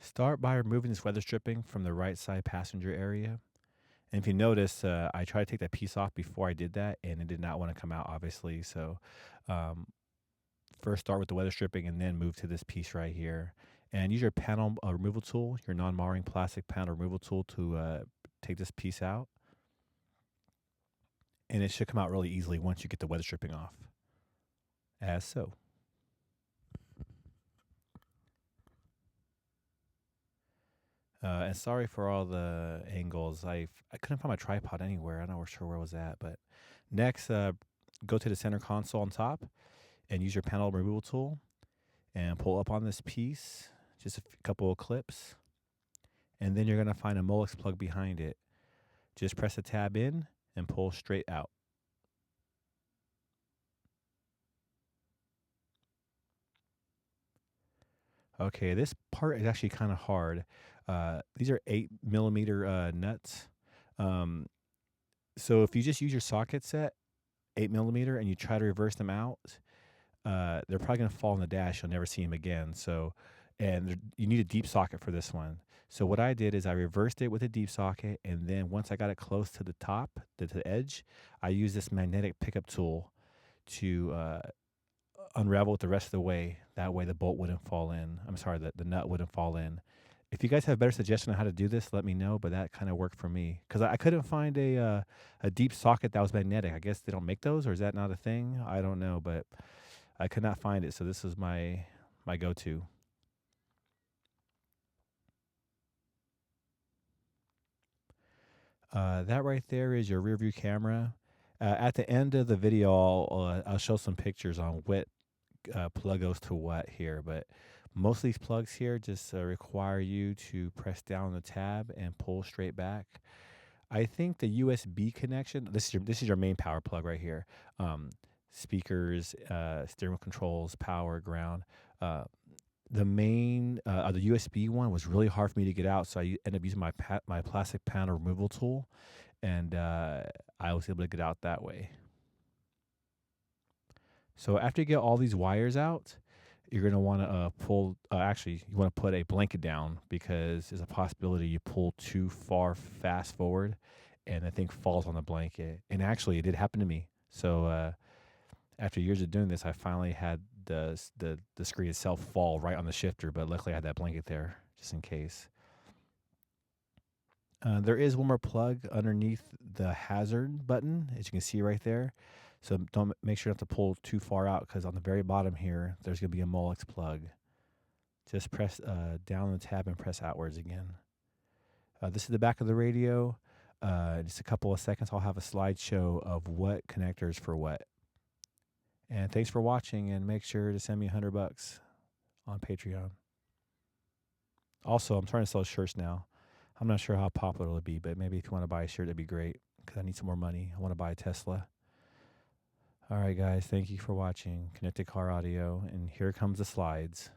Start by removing this weather stripping from the right side passenger area. And if you notice, I tried to take that piece off before I did that, and it did not want to come out, obviously. So, um, first start with the weather stripping and then move to this piece right here. And use your panel removal tool, your non-marring plastic panel removal tool to take this piece out. And it should come out really easily once you get the weather stripping off, as so. And sorry for all the angles. I couldn't find my tripod anywhere. I'm not sure where it was at. But next, go to the center console on top and use your panel removal tool and pull up on this piece, just a couple of clips. And then you're going to find a Molex plug behind it. Just press the tab in and pull straight out. Okay, this part is actually kind of hard. These are 8mm nuts. So if you just use your socket set, 8mm, and you try to reverse them out, they're probably going to fall in the dash. You'll never see them again. So, and you need a deep socket for this one. So what I did is I reversed it with a deep socket, and then once I got it close to the top, to the edge, I used this magnetic pickup tool to unravel it the rest of the way. That way the bolt wouldn't fall in. I'm sorry, the nut wouldn't fall in. If you guys have a better suggestion on how to do this, let me know. But that kind of worked for me because I couldn't find a deep socket that was magnetic. I guess they don't make those, or is that not a thing? I don't know, but I could not find it. So this is my go-to. That right there is your rear view camera. At the end of the video, I'll show some pictures on what plug goes to what here, but most of these plugs here just require you to press down on the tab and pull straight back. I think the USB connection, this is your main power plug right here. Speakers, steering wheel controls, power, ground. The USB one was really hard for me to get out, so I ended up using my plastic panel removal tool, and I was able to get out that way. So after you get all these wires out, you're going to want to you want to put a blanket down because there's a possibility you pull too far fast forward and the thing falls on the blanket. And actually, it did happen to me. So after years of doing this, I finally had the screen itself fall right on the shifter, but luckily I had that blanket there just in case. There is one more plug underneath the hazard button, as you can see right there. So don't make sure not to pull too far out because on the very bottom here, there's going to be a Molex plug. Just press down the tab and press outwards again. This is the back of the radio. Just a couple of seconds, I'll have a slideshow of what connectors for what. And thanks for watching, and make sure to send me $100 on Patreon. Also, I'm trying to sell shirts now. I'm not sure how popular it'll be, but maybe if you want to buy a shirt, that'd be great because I need some more money. I want to buy a Tesla. All right, guys, thank you for watching Connected Car Audio, and here comes the slides.